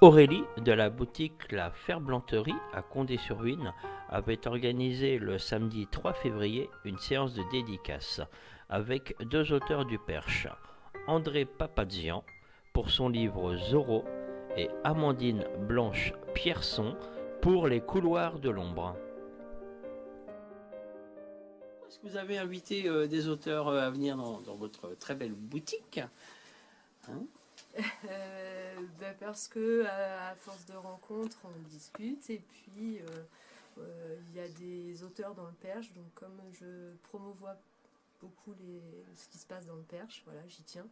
Aurélie de la boutique La Ferblanterie à Condé-sur-Huisne avait organisé le samedi 3 février une séance de dédicace avec deux auteurs du Perche, André Papazian pour son livre Zorro et Amandine Blanche Pierson pour Les couloirs de l'ombre. Est-ce que vous avez invité des auteurs à venir dans votre très belle boutique, hein? Parce que à force de rencontres on discute et puis il y a des auteurs dans le Perche, donc comme je promouvois beaucoup ce qui se passe dans le Perche, voilà, j'y tiens,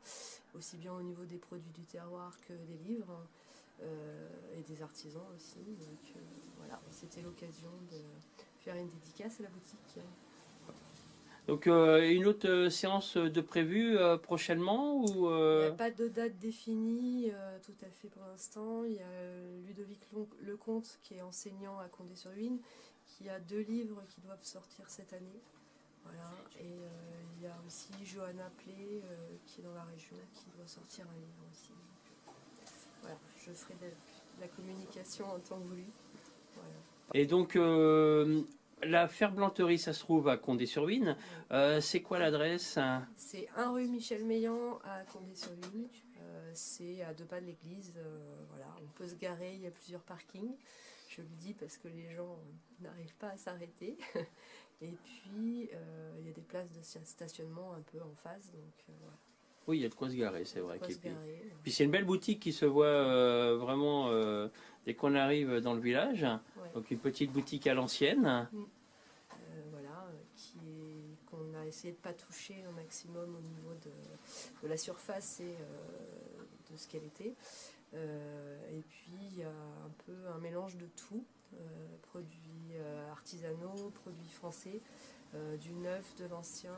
aussi bien au niveau des produits du terroir que des livres et des artisans aussi, donc voilà, c'était l'occasion de faire une dédicace à la boutique. Donc une autre séance de prévue prochainement ou Il n'y a pas de date définie tout à fait pour l'instant. Il y a Ludovic Lecomte qui est enseignant à Condé-sur-Huisne, qui a 2 livres qui doivent sortir cette année. Voilà. Et il y a aussi Johanna Plé qui est dans la région, qui doit sortir un livre aussi. Voilà, je ferai de la communication en temps voulu. Voilà. Et donc la Ferblanterie, ça se trouve à Condé-sur-Huisne. C'est quoi l'adresse? C'est 1 rue Michel Meillan à Condé-sur-Huisne. C'est à 2 pas de l'église. Voilà. On peut se garer, il y a plusieurs parkings. Je le dis parce que les gens n'arrivent pas à s'arrêter. Et puis, il y a des places de stationnement un peu en face. Donc, voilà. Oui, il y a de quoi se garer, c'est vrai. Puis c'est une belle boutique qui se voit vraiment dès qu'on arrive dans le village. Ouais. Donc une petite boutique à l'ancienne. Voilà, qu'on a essayé de ne pas toucher au maximum au niveau de la surface et de ce qu'elle était. Et puis il y a un peu un mélange de tout, produits artisanaux, produits français, du neuf, de l'ancien,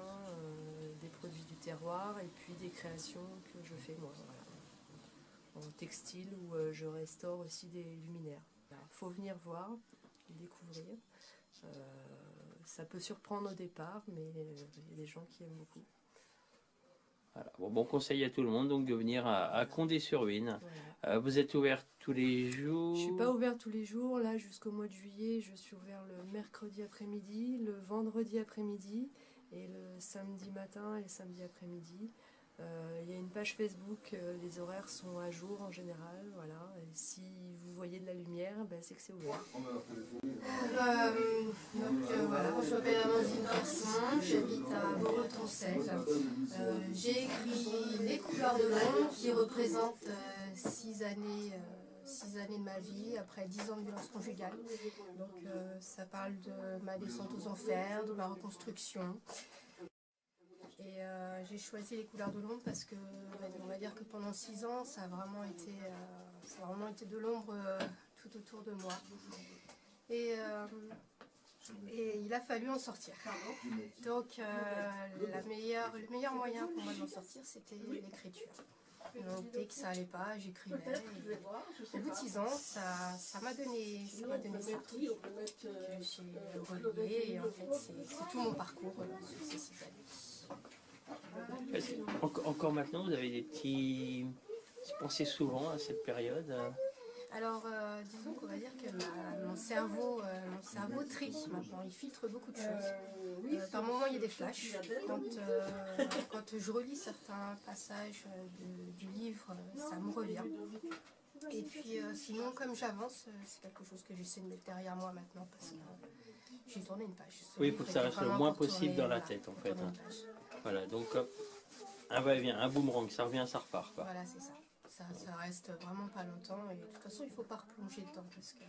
des produits du terroir et puis des créations que je fais moi, voilà, en textile où je restaure aussi des luminaires. Il faut venir voir, découvrir. Ça peut surprendre au départ, mais il y a des gens qui aiment beaucoup. Voilà. Bon conseil à tout le monde donc de venir à Condé-sur-Huisne. Voilà. Vous êtes ouvert tous les jours? Je ne suis pas ouvert tous les jours. Là, jusqu'au mois de juillet, je suis ouvert le mercredi après-midi, le vendredi après-midi et le samedi matin et le samedi après-midi. Il y a une page Facebook, les horaires sont à jour en général. Voilà. Et si vous voyez de la lumière, ben, c'est que c'est ouvert. Voilà, je m'appelle Amandine Pierson, j'habite à Beaureton-Selle. J'ai écrit Les couloirs de l'ombre qui représentent 6 années de ma vie après 10 ans de violence conjugale. Donc ça parle de ma descente aux enfers, de ma reconstruction. Et j'ai choisi Les couleurs de l'ombre parce que on va dire que pendant 6 ans ça a vraiment été de l'ombre tout autour de moi. Et il a fallu en sortir. Donc le meilleur moyen pour moi de m'en sortir, c'était l'écriture. Donc dès que ça allait pas, j'écrivais. Au bout de 6 ans, ça m'a donné ça. J'ai relié et en fait c'est tout mon parcours sur ces 6 années. Encore maintenant, vous avez des petits... Vous pensez souvent à cette période? Alors, disons qu'on va dire que mon cerveau trie maintenant, il filtre beaucoup de choses. Par moments, il y a des flashs. Quand je relis certains passages du livre, ça me revient. Et puis, sinon, comme j'avance, c'est quelque chose que j'essaie de mettre derrière moi maintenant parce que j'ai tourné une page. Oui, il faut que ça reste le moins possible dans la tête, en fait. Voilà, donc un va-et-vient, un boomerang, ça revient, ça repart, quoi. Voilà, c'est ça. Ça reste vraiment pas longtemps et de toute façon il ne faut pas replonger dedans parce que...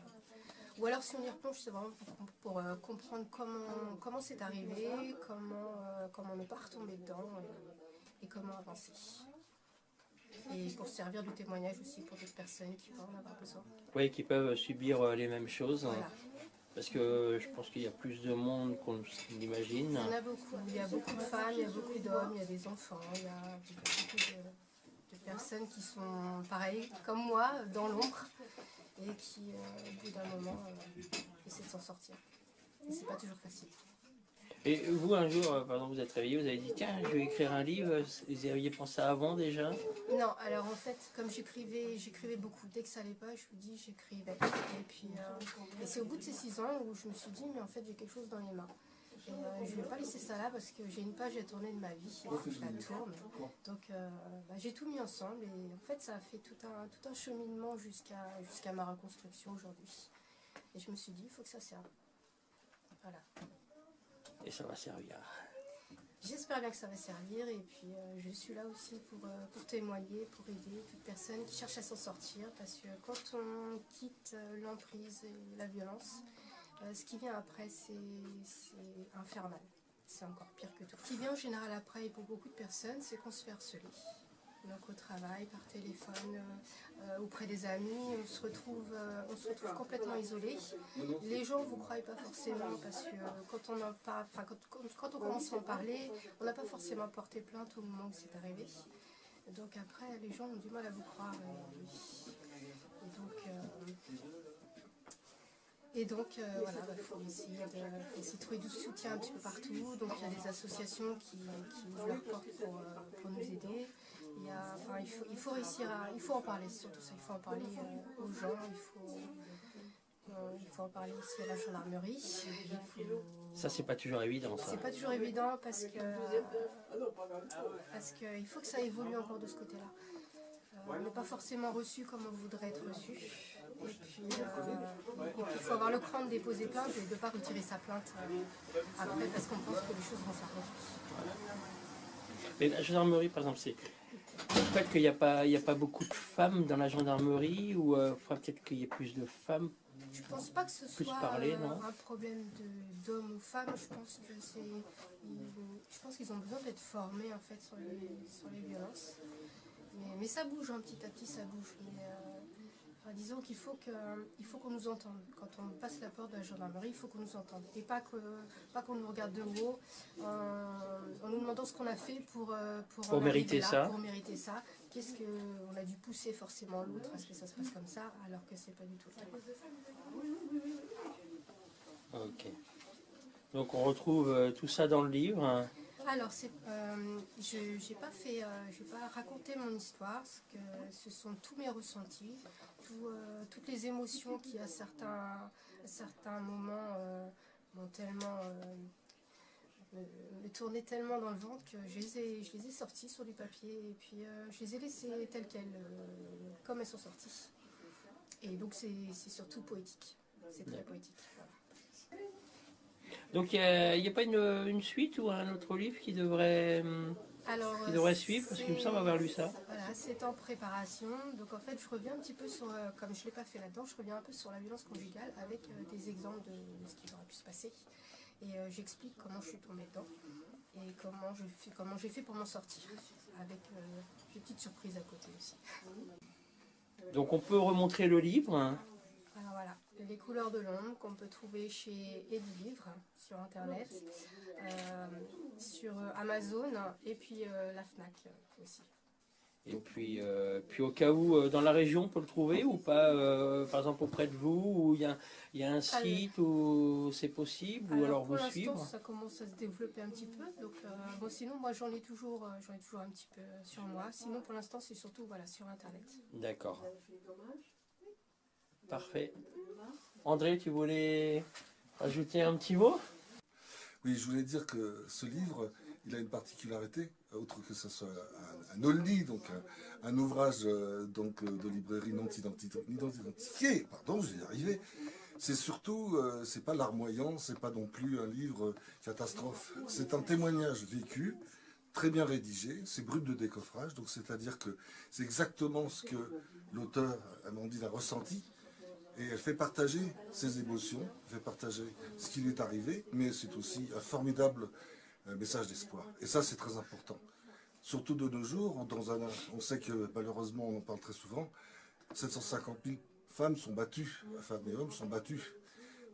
Ou alors si on y replonge c'est vraiment pour comprendre comment c'est arrivé, comment ne pas retomber dedans et comment avancer. Et pour servir de témoignage aussi pour d'autres personnes qui peuvent en avoir besoin. Oui, qui peuvent subir les mêmes choses. Voilà. Parce que je pense qu'il y a plus de monde qu'on l'imagine. Il y en a beaucoup. Il y a beaucoup de femmes, il y a beaucoup d'hommes, il y a des enfants, il y a beaucoup de personnes qui sont pareilles comme moi, dans l'ombre, et qui, au bout d'un moment, essaient de s'en sortir. Et c'est pas toujours facile. Et vous, un jour, par exemple, vous êtes réveillé, vous avez dit, tiens, je vais écrire un livre. Vous y aviez pensé avant déjà? Non, alors en fait, comme j'écrivais beaucoup. Dès que ça allait pas, je vous dis, j'écrivais. Et puis, et c'est au bout de ces 6 ans où je me suis dit, mais en fait, j'ai quelque chose dans les mains. Et je ne vais pas laisser ça là parce que j'ai une page à tourner de ma vie, il faut que je la tourne. Donc j'ai tout mis ensemble et en fait ça a fait tout un cheminement jusqu'à ma reconstruction aujourd'hui. Et je me suis dit, il faut que ça serve. Voilà. Et ça va servir. J'espère bien que ça va servir et puis je suis là aussi pour témoigner, pour aider toute personne qui cherche à s'en sortir parce que quand on quitte l'emprise et la violence, ce qui vient après, c'est infernal. C'est encore pire que tout. Ce qui vient en général après, et pour beaucoup de personnes, c'est qu'on se fait harceler. Donc au travail, par téléphone, auprès des amis, on se retrouve complètement isolé. Les gens ne vous croient pas forcément parce que quand on commence à en parler, on n'a pas forcément porté plainte au moment où c'est arrivé. Donc après, les gens ont du mal à vous croire. Et donc, voilà, il faut essayer de trouver du soutien un petit peu partout. Donc, il y a des associations qui ouvrent leurs portes pour nous aider. Il faut réussir il faut en parler, surtout ça. Il faut en parler aux gens. Il faut en parler aussi à la gendarmerie. Ça, c'est pas toujours évident, ça. C'est pas toujours évident parce que il faut que ça évolue encore de ce côté-là. On n'est pas forcément reçu comme on voudrait être reçu. Et puis, il faut avoir le cran de déposer plainte et de ne pas retirer sa plainte après parce qu'on pense que les choses vont s'arranger. Mais la gendarmerie, par exemple, c'est le fait qu'il n'y a pas beaucoup de femmes dans la gendarmerie ou il faudrait peut-être qu'il y ait plus de femmes. Je ne pense pas que ce soit un problème d'hommes ou femmes. Je pense qu'ils ont besoin d'être formés en fait sur les violences. Mais ça bouge, hein, petit à petit ça bouge. Disons qu'il faut qu'on nous entende. Quand on passe la porte de la gendarmerie, il faut qu'on nous entende. Et pas qu'on nous regarde de haut en nous demandant ce qu'on a fait pour mériter ça. Pour mériter ça. Qu'est-ce qu'on a dû pousser forcément l'autre à ce que ça se passe comme ça, alors que c'est pas du tout ça. Ok. Donc on retrouve tout ça dans le livre. Hein. Alors, je n'ai pas raconté mon histoire, parce que ce sont tous mes ressentis, toutes les émotions qui à certains moments m'ont tellement me tournaient tellement dans le ventre que je les ai sorties sur du papier et puis je les ai laissées telles quelles, comme elles sont sorties. Et donc c'est surtout poétique, c'est très poétique. Voilà. Donc il n'y a pas une suite ou un autre livre qui devrait suivre, parce qu'il me semble avoir lu ça. Voilà, c'est en préparation. Donc en fait, je reviens un petit peu sur, comme je ne l'ai pas fait là-dedans, je reviens un peu sur la violence conjugale avec des exemples de ce qui aurait pu se passer. Et j'explique comment je suis tombée dedans et comment j'ai fait pour m'en sortir, avec des petites surprises à côté aussi. Donc on peut remontrer le livre. Alors voilà, Les couleurs de l'ombre qu'on peut trouver chez Edilivre sur internet, sur Amazon et puis la Fnac aussi. Et puis au cas où, dans la région, on peut le trouver ou pas, par exemple auprès de vous, où il y a un site où c'est possible, ou alors vous suivre. Pour l'instant, ça commence à se développer un petit peu. Donc, bon, sinon, moi, j'en ai toujours un petit peu sur moi. Sinon, pour l'instant, c'est surtout sur Internet. D'accord. Parfait. André, tu voulais ajouter un petit mot? Oui, je voulais dire que ce livre, il a une particularité, outre que ce soit un oldie, donc un ouvrage donc, de librairie non identifié, pardon, je vais y arriver. C'est surtout, c'est pas larmoyant, c'est pas non plus un livre catastrophe. C'est un témoignage vécu, très bien rédigé, c'est brut de décoffrage, donc c'est-à-dire que c'est exactement ce que l'auteur, Amandine, a ressenti. Et elle fait partager ses émotions, fait partager ce qui lui est arrivé, mais c'est aussi un formidable message d'espoir. Et ça, c'est très important. Surtout de nos jours, on sait que malheureusement, on en parle très souvent, 750 000 femmes sont battues, femmes et hommes sont battus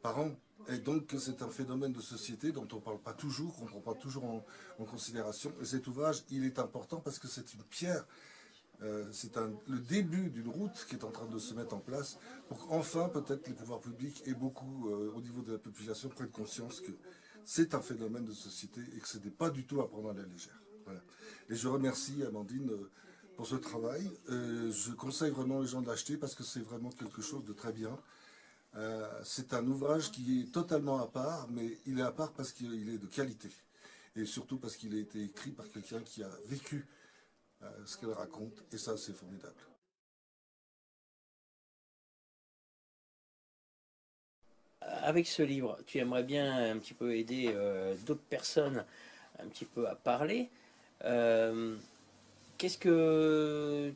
par an. Et donc, c'est un phénomène de société dont on ne parle pas toujours, qu'on ne prend pas toujours en considération. Et cet ouvrage, il est important parce que c'est une pierre. C'est le début d'une route qui est en train de se mettre en place pour qu'enfin, peut-être, les pouvoirs publics et beaucoup au niveau de la population prennent conscience que c'est un phénomène de société et que ce n'est pas du tout à prendre à la légère. Voilà. Et je remercie Amandine pour ce travail. Je conseille vraiment les gens de l'acheter parce que c'est vraiment quelque chose de très bien. C'est un ouvrage qui est totalement à part, mais il est à part parce qu'il est de qualité. Et surtout parce qu'il a été écrit par quelqu'un qui a vécu ce qu'elle raconte, et ça c'est formidable. Avec ce livre, tu aimerais bien un petit peu aider d'autres personnes un petit peu à parler. Qu'est-ce que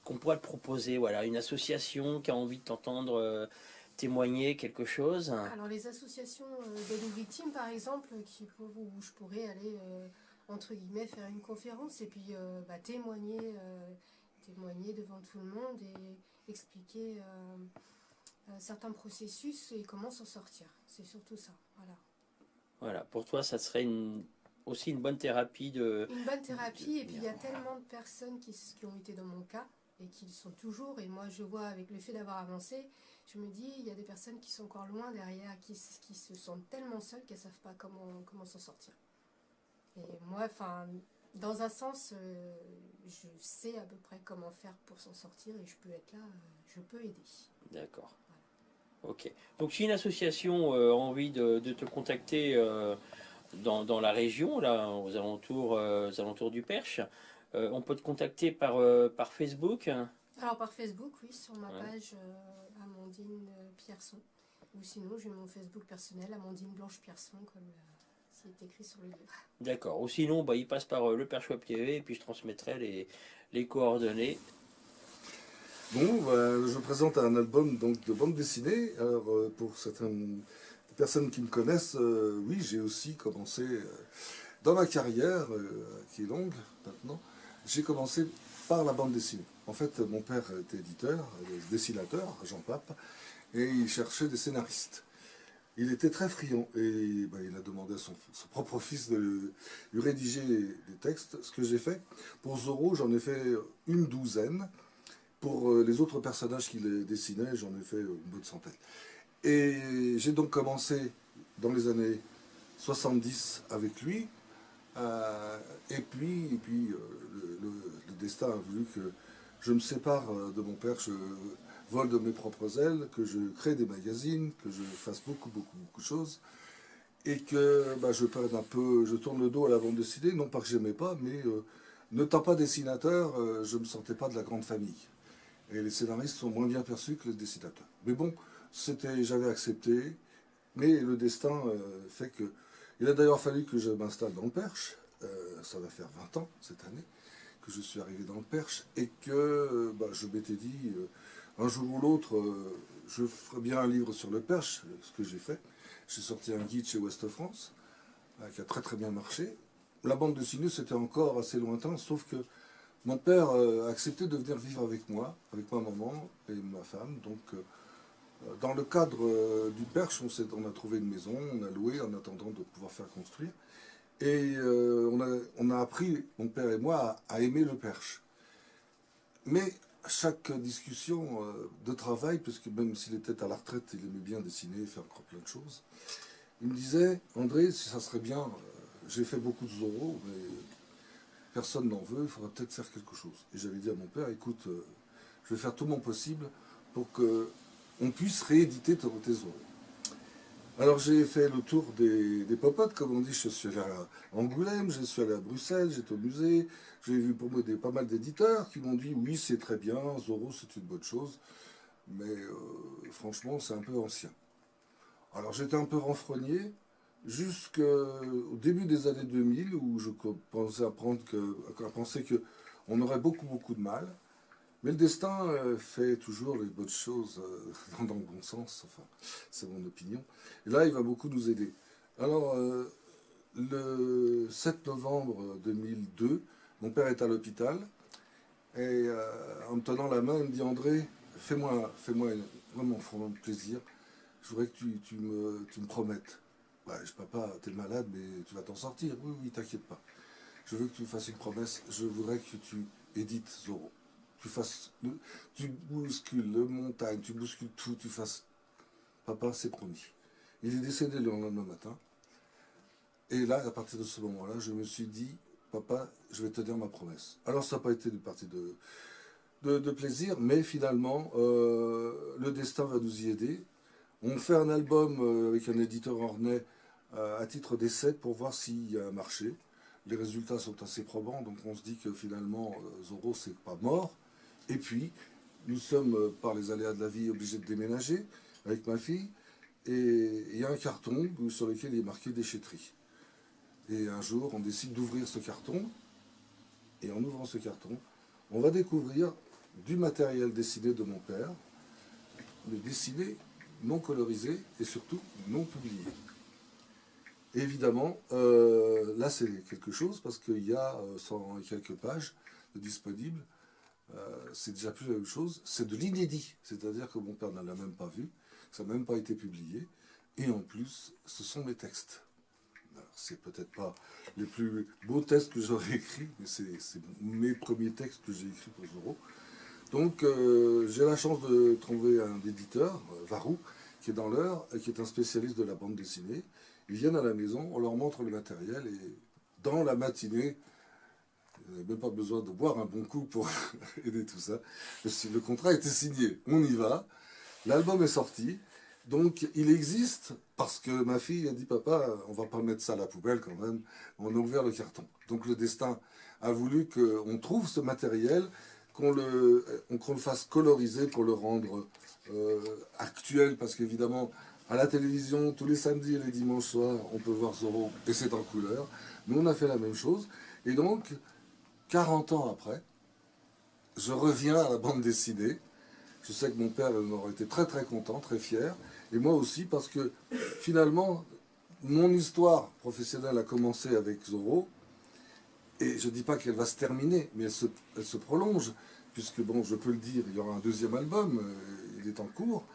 qu'on pourrait te proposer? Voilà, une association qui a envie de t'entendre témoigner quelque chose. Alors les associations d'aide aux victimes par exemple, où je pourrais aller entre guillemets faire une conférence et puis témoigner devant tout le monde et expliquer certains processus et comment s'en sortir. C'est surtout ça. Voilà. Voilà, pour toi ça serait aussi une bonne thérapie de... Une bonne thérapie et puis il y a tellement de personnes qui ont été dans mon cas et qui le sont toujours, et moi je vois avec le fait d'avoir avancé, je me dis il y a des personnes qui sont encore loin derrière, qui se sentent tellement seules qu'elles ne savent pas comment s'en sortir. Et moi, dans un sens, je sais à peu près comment faire pour s'en sortir et je peux être là, je peux aider. D'accord. Voilà. Ok. Donc si une association a envie de te contacter dans la région, là, aux alentours du Perche, on peut te contacter par Facebook. Alors par Facebook, oui, sur ma page Amandine Pierson. Ou sinon, j'ai mon Facebook personnel, Amandine Blanche Pierson, comme c'est écrit sur le livre. D'accord. Ou sinon, il passe par le Perche Web TV et puis je transmettrai les coordonnées. Bon, je présente un album donc, de bande dessinée. Alors, pour certaines personnes qui me connaissent, oui, j'ai aussi commencé dans ma carrière, qui est longue maintenant, j'ai commencé par la bande dessinée. En fait, mon père était éditeur, dessinateur, Jean Pape, et il cherchait des scénaristes. Il était très friand et il a demandé à son propre fils de lui rédiger les textes, ce que j'ai fait. Pour Zorro, j'en ai fait une douzaine. Pour les autres personnages qu'il dessinait, j'en ai fait une bonne centaine. Et j'ai donc commencé dans les années 70 avec lui. Et puis le destin a voulu que je me sépare de mon père, je vole de mes propres ailes, que je crée des magazines, que je fasse beaucoup de choses. Et que je tourne le dos à la bande dessinée, non pas que j'aimais pas, mais n'étant pas dessinateur, je ne me sentais pas de la grande famille. Et les scénaristes sont moins bien perçus que les dessinateurs. Mais bon, j'avais accepté, mais le destin fait que... Il a d'ailleurs fallu que je m'installe dans le Perche, ça va faire 20 ans cette année, que je suis arrivé dans le Perche, et que je m'étais dit, un jour ou l'autre, je ferais bien un livre sur le Perche, ce que j'ai fait. J'ai sorti un guide chez Ouest France, qui a très très bien marché. La bande dessinée, c'était encore assez lointain, sauf que mon père a accepté de venir vivre avec moi, avec ma maman et ma femme. Donc, dans le cadre du Perche, on a trouvé une maison, on a loué en attendant de pouvoir faire construire. Et on a appris, mon père et moi, à aimer le Perche. Mais chaque discussion de travail, puisque même s'il était à la retraite, il aimait bien dessiner, faire encore plein de choses, il me disait, André, si ça serait bien, j'ai fait beaucoup de Zorro, mais personne n'en veut, il faudrait peut-être faire quelque chose. Et j'avais dit à mon père, écoute, je vais faire tout mon possible pour qu'on puisse rééditer tes Zorro. Alors j'ai fait le tour des popotes, comme on dit, je suis allé à Angoulême, je suis allé à Bruxelles, j'étais au musée, j'ai vu pour moi pas mal d'éditeurs qui m'ont dit, oui c'est très bien, Zorro c'est une bonne chose, mais franchement c'est un peu ancien. Alors j'étais un peu renfrogné, jusqu'au début des années 2000, où je commençais à penser qu'on aurait beaucoup de mal. Mais le destin fait toujours les bonnes choses dans le bon sens, enfin, c'est mon opinion. Et là, il va beaucoup nous aider. Alors, le 7 novembre 2002, mon père est à l'hôpital, et en me tenant la main, il me dit, André, fais-moi vraiment plaisir, je voudrais que tu me promettes. Papa, t'es malade, mais tu vas t'en sortir. Oui, t'inquiète pas. Je veux que tu fasses une promesse. Je voudrais que tu édites Zorro. Tu bouscules le montagne, tu bouscules tout, Papa, c'est promis. Il est décédé le lendemain matin. Et là, à partir de ce moment-là, je me suis dit, papa, je vais te dire ma promesse. Alors, ça n'a pas été une partie de plaisir, mais finalement, le destin va nous y aider. On fait un album avec un éditeur ornais à titre d'essai pour voir s'il y a un marché. Les résultats sont assez probants, donc on se dit que finalement, Zorro, c'est pas mort. Et puis, nous sommes, par les aléas de la vie, obligés de déménager avec ma fille. Et il y a un carton sur lequel il est marqué déchetterie. Et un jour, on décide d'ouvrir ce carton. Et en ouvrant ce carton, on va découvrir du matériel dessiné de mon père, mais dessiné, non colorisé et surtout non publié. Et évidemment, là c'est quelque chose parce qu'il y a 100 et quelques pages de disponibles. C'est déjà plus la même chose. C'est de l'inédit, c'est-à-dire que mon père ne l'a même pas vu, ça n'a même pas été publié. Et en plus, ce sont mes textes. C'est peut-être pas les plus beaux textes que j'aurais écrits, mais c'est mes premiers textes que j'ai écrits pour Zorro. Donc j'ai la chance de trouver un éditeur, Varou, qui est dans l'heure, et qui est un spécialiste de la bande dessinée. Ils viennent à la maison, on leur montre le matériel, et dans la matinée, vous n'avez même pas besoin de boire un bon coup pour aider tout ça. Le contrat était signé, on y va, l'album est sorti. Donc il existe parce que ma fille a dit papa, on va pas mettre ça à la poubelle quand même. On a ouvert le carton. Donc le destin a voulu qu'on trouve ce matériel, qu'on le fasse coloriser pour le rendre actuel, parce qu'évidemment à la télévision tous les samedis et les dimanches soirs on peut voir Zorro et c'est en couleur. Nous on a fait la même chose et donc 40 ans après, je reviens à la bande dessinée. Je sais que mon père aurait été très très content, très fier, et moi aussi, parce que finalement, mon histoire professionnelle a commencé avec Zorro, et je ne dis pas qu'elle va se terminer, mais elle se prolonge, puisque, bon, je peux le dire, il y aura un deuxième album, il est en cours.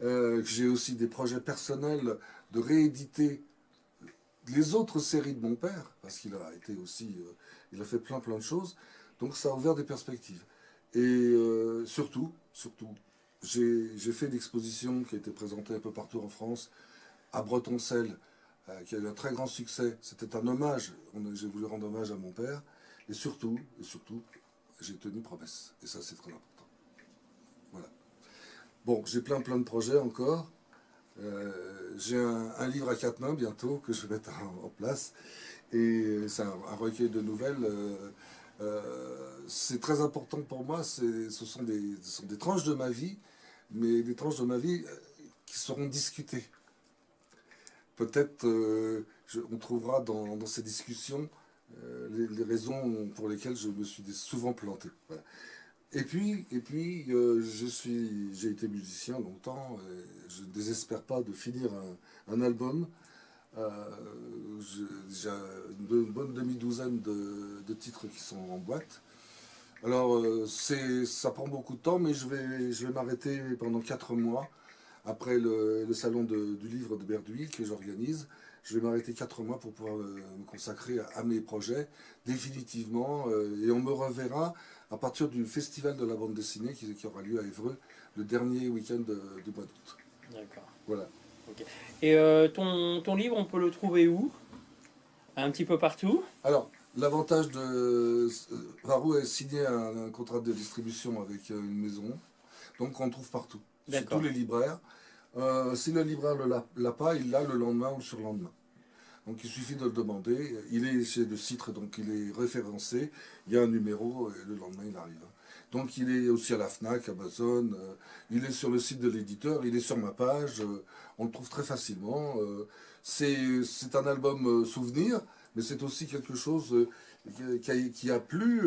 J'ai aussi des projets personnels de rééditer les autres séries de mon père, parce qu'il a été aussi, il a fait plein de choses, donc ça a ouvert des perspectives. Et surtout, j'ai fait une exposition qui a été présentée un peu partout en France, à Bretoncelle, qui a eu un très grand succès. C'était un hommage, j'ai voulu rendre hommage à mon père, et surtout, j'ai tenu promesse. Et ça, c'est très important. Voilà. Bon, j'ai plein de projets encore. J'ai un livre à 4 mains bientôt que je vais mettre en place. Et c'est un recueil de nouvelles. C'est très important pour moi, ce sont des tranches de ma vie, mais des tranches de ma vie qui seront discutées. Peut-être on trouvera dans ces discussions les raisons pour lesquelles je me suis souvent planté. Voilà. Et puis j'ai été musicien longtemps, je ne désespère pas de finir un album. J'ai une bonne demi-douzaine de titres qui sont en boîte. Alors, ça prend beaucoup de temps, mais je vais m'arrêter pendant 4 mois. Après le salon du livre de Berduil que j'organise, je vais m'arrêter 4 mois pour pouvoir me consacrer à mes projets définitivement. Et on me reverra à partir du festival de la bande dessinée qui aura lieu à Évreux le dernier week-end du mois d'août. D'accord. Voilà. Okay. Et ton livre, on peut le trouver où? Un petit peu partout? Alors, l'avantage de... Varou a signé un contrat de distribution avec une maison, donc on le trouve partout, chez tous les libraires. Si le libraire ne l'a pas, il l'a le lendemain ou le surlendemain. Donc il suffit de le demander. Il est chez le Citre, donc il est référencé. Il y a un numéro et le lendemain il arrive. Donc il est aussi à la FNAC, Amazon. Il est sur le site de l'éditeur. Il est sur ma page. On le trouve très facilement. C'est un album souvenir, mais c'est aussi quelque chose qui a plu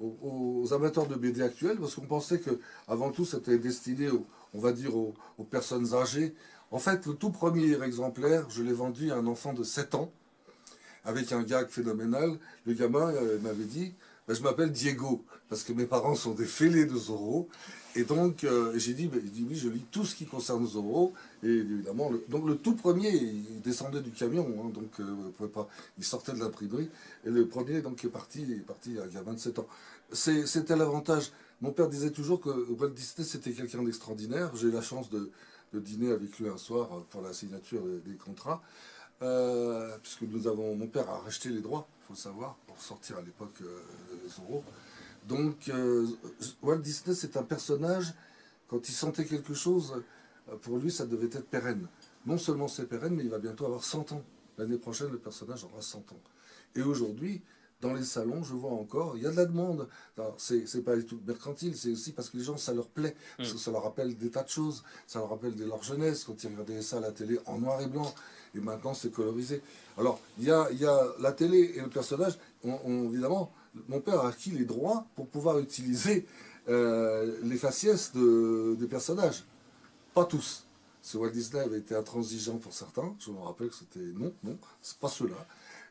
aux amateurs de BD actuels, parce qu'on pensait que avant tout c'était destiné on va dire aux personnes âgées. En fait, le tout premier exemplaire, je l'ai vendu à un enfant de 7 ans, avec un gag phénoménal. Le gamin m'avait dit, bah, je m'appelle Diego, parce que mes parents sont des fêlés de Zorro. Et donc, j'ai dit, oui, je lis tout ce qui concerne Zorro. Et évidemment, donc le tout premier, il descendait du camion, hein, donc il sortait de l'imprimerie. Et le premier, donc, est parti il y a 27 ans. C'était l'avantage. Mon père disait toujours que Walt Disney, c'était quelqu'un d'extraordinaire. J'ai eu la chance de dîner avec lui un soir pour la signature des contrats. puisque mon père a racheté les droits, il faut le savoir, pour sortir à l'époque Zorro. Donc, Walt Disney, c'est un personnage, quand il sentait quelque chose, pour lui, ça devait être pérenne. Non seulement c'est pérenne, mais il va bientôt avoir 100 ans. L'année prochaine, le personnage aura 100 ans. Et aujourd'hui, dans les salons, je vois encore, il y a de la demande. C'est pas du tout mercantile, c'est aussi parce que les gens, ça leur plaît, parce que ça leur rappelle des tas de choses, ça leur rappelle de leur jeunesse, quand ils regardaient ça à la télé en noir et blanc, et maintenant c'est colorisé. Alors, il y a la télé et le personnage, évidemment, mon père a acquis les droits pour pouvoir utiliser les faciès des personnages. Pas tous. Ce Walt Disney avait été intransigeant pour certains, je me rappelle que c'était non, c'est pas ceux-là.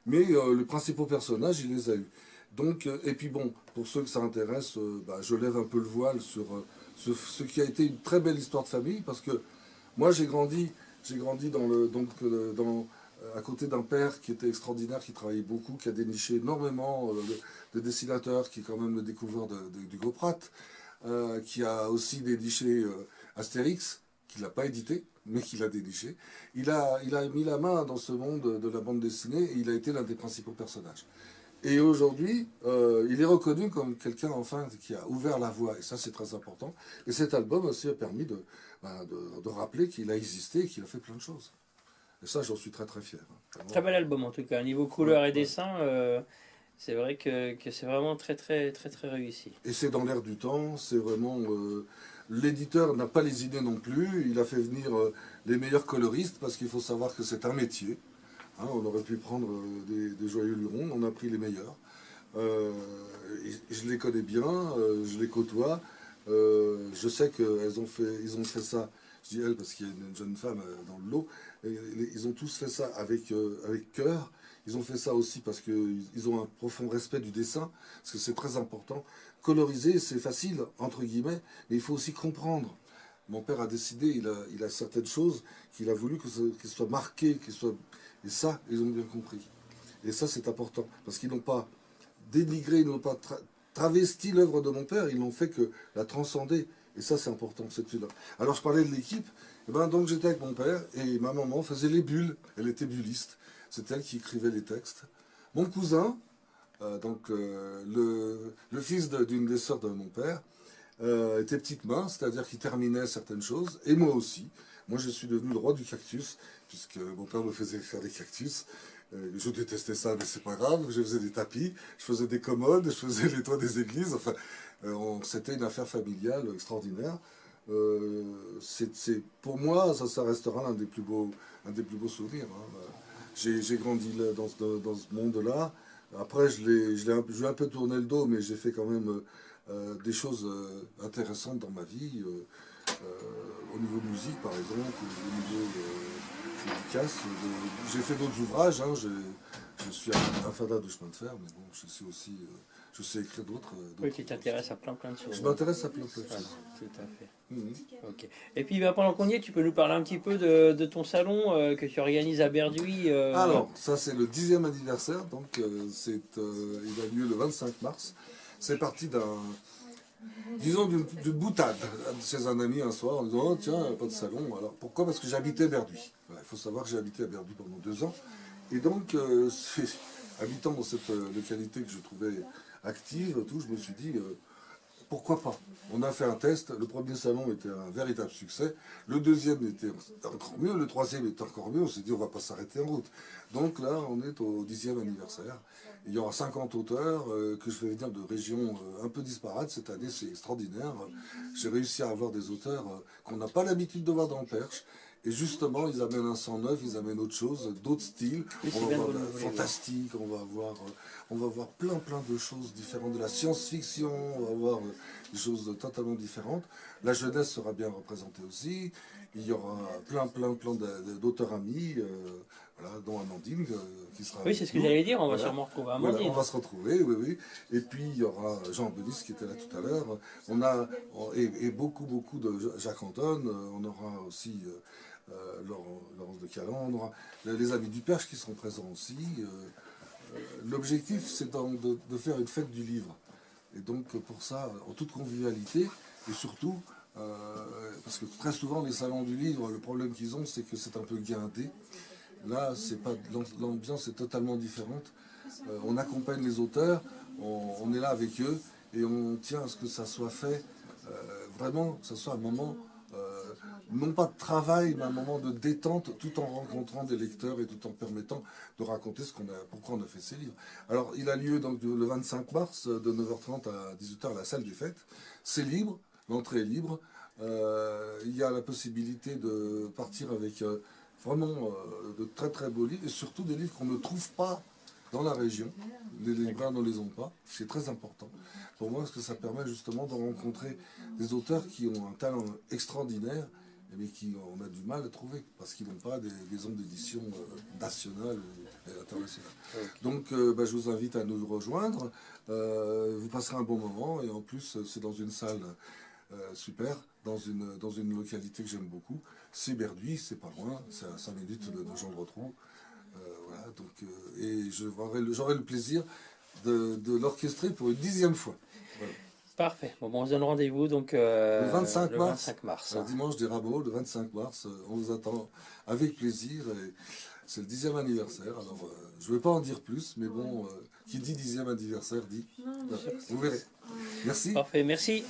Mais les principaux personnages, il les a eus. Donc, et puis bon, pour ceux que ça intéresse, je lève un peu le voile sur ce qui a été une très belle histoire de famille, parce que moi j'ai grandi à côté d'un père qui était extraordinaire, qui travaillait beaucoup, qui a déniché énormément de dessinateurs, qui est quand même le découvreur d'Hugo Pratt, qui a aussi déniché Astérix, qu'il n'a pas édité, mais qu'il a déniché. Il a mis la main dans ce monde de la bande dessinée et il a été l'un des principaux personnages. Et aujourd'hui, il est reconnu comme quelqu'un, enfin, qui a ouvert la voie, et ça c'est très important. Et cet album aussi a permis de rappeler qu'il a existé et qu'il a fait plein de choses. Et ça, j'en suis très très fier. Très bel album en tout cas, niveau couleur et dessin, c'est vrai que c'est vraiment très très très très réussi. Et c'est dans l'air du temps, c'est vraiment... L'éditeur n'a pas les idées non plus, il a fait venir les meilleurs coloristes, parce qu'il faut savoir que c'est un métier. Hein, on aurait pu prendre des joyeux lurons, on a pris les meilleurs. Je les connais bien, je les côtoie, je sais qu'ils ont fait ça, je dis elle parce qu'il y a une jeune femme dans le lot, ils ont tous fait ça avec cœur. Ils ont fait ça aussi parce qu'ils ont un profond respect du dessin, parce que c'est très important. Coloriser, c'est facile, entre guillemets, mais il faut aussi comprendre. Mon père a décidé, il a certaines choses qu'il a voulu qu'elles soient marquées, et ça, ils ont bien compris. Et ça, c'est important, parce qu'ils n'ont pas dénigré, ils n'ont pas travesti l'œuvre de mon père, ils n'ont fait que la transcender. Et ça, c'est important, Alors, je parlais de l'équipe, et donc j'étais avec mon père, et ma maman faisait les bulles, elle était bulliste. C'est elle qui écrivait les textes. Mon cousin, le fils d'une des sœurs de mon père, était petite main, c'est-à-dire qu'il terminait certaines choses, et moi aussi. Moi, je suis devenu le roi du cactus, puisque mon père me faisait faire des cactus. Je détestais ça, mais c'est pas grave. Je faisais des tapis, je faisais des commodes, je faisais les toits des églises. Enfin, c'était une affaire familiale extraordinaire. Pour moi, ça restera un des plus beaux souvenirs. Hein. J'ai grandi dans ce monde-là. Après, je lui ai un peu tourné le dos, mais j'ai fait quand même des choses intéressantes dans ma vie. Au niveau musique, par exemple, au niveau dédicace. J'ai fait d'autres ouvrages. Hein, je suis un fada de chemin de fer, mais bon, je sais écrire d'autres. Oui, tu t'intéresses à plein de choses. Je m'intéresse à plein de choses. Tout à fait. Ok. Et puis pendant qu'on y est, tu peux nous parler un petit peu de ton salon que tu organises à Berduy. Alors, ça c'est le 10e anniversaire, donc il a lieu le 25 mars. C'est parti d'une boutade chez un ami un soir en disant oh tiens, pas de salon. Alors pourquoi? Parce que j'habitais à Berduy. Il faut savoir que j'ai habité à Berduy pendant 2 ans. Et donc, habitant dans cette localité que je trouvais active, je me suis dit pourquoi pas. On a fait un test, le premier salon était un véritable succès, le deuxième était encore mieux, le troisième était encore mieux, on s'est dit on va pas s'arrêter en route. Donc là, on est au 10e anniversaire. Il y aura 50 auteurs que je vais venir de régions un peu disparates. Cette année, c'est extraordinaire. J'ai réussi à avoir des auteurs qu'on n'a pas l'habitude de voir dans le Perche. Et justement, ils amènent un sang neuf, ils amènent autre chose, d'autres styles. On va avoir fantastique, on va avoir plein de choses différentes, de la science-fiction, on va avoir des choses totalement différentes. La jeunesse sera bien représentée aussi. Il y aura plein d'auteurs amis, dont Amandine qui sera. Oui, c'est ce que j'allais dire, on va sûrement retrouver Amandine. Voilà, on va se retrouver, oui. Et puis il y aura Jean Belis qui était là tout à l'heure. On a beaucoup de Jacques Anton. On aura aussi Laurence de Calandre, les amis du Perche qui seront présents aussi. L'objectif, c'est de faire une fête du livre. Et donc pour ça, en toute convivialité, et surtout, parce que très souvent les salons du livre, le problème qu'ils ont, c'est que c'est un peu guindé. Là, c'est pas l'ambiance est totalement différente. On accompagne les auteurs, on est là avec eux et on tient à ce que ça soit fait vraiment, que ce soit un moment non pas de travail, mais un moment de détente, tout en rencontrant des lecteurs et tout en permettant de raconter pourquoi on a fait ces livres. Alors, il a lieu donc le 25 mars de 9h30 à 18h à la salle des fêtes. C'est libre, l'entrée est libre. Il y a la possibilité de partir avec vraiment de très très beaux livres et surtout des livres qu'on ne trouve pas dans la région. Les libraires ne les ont pas, c'est très important pour moi parce que ça permet justement de rencontrer des auteurs qui ont un talent extraordinaire mais qui on a du mal à trouver parce qu'ils n'ont pas des maisons d'édition nationales et internationales. Donc je vous invite à nous rejoindre, vous passerez un bon moment et en plus c'est dans une salle super, dans une localité que j'aime beaucoup, c'est Berduy, c'est pas loin, c'est à 5 minutes de Jean de Rotrou. Voilà, donc, et j'aurai le plaisir de l'orchestrer pour une 10e fois. Voilà. Parfait. Bon, on se donne rendez-vous donc le 25 mars. Un dimanche des Rameaux, le 25 mars. On vous attend avec plaisir. C'est le 10e anniversaire. Alors, je ne vais pas en dire plus, mais bon, qui dit 10e anniversaire dit. Vous verrez. Merci. Parfait, merci.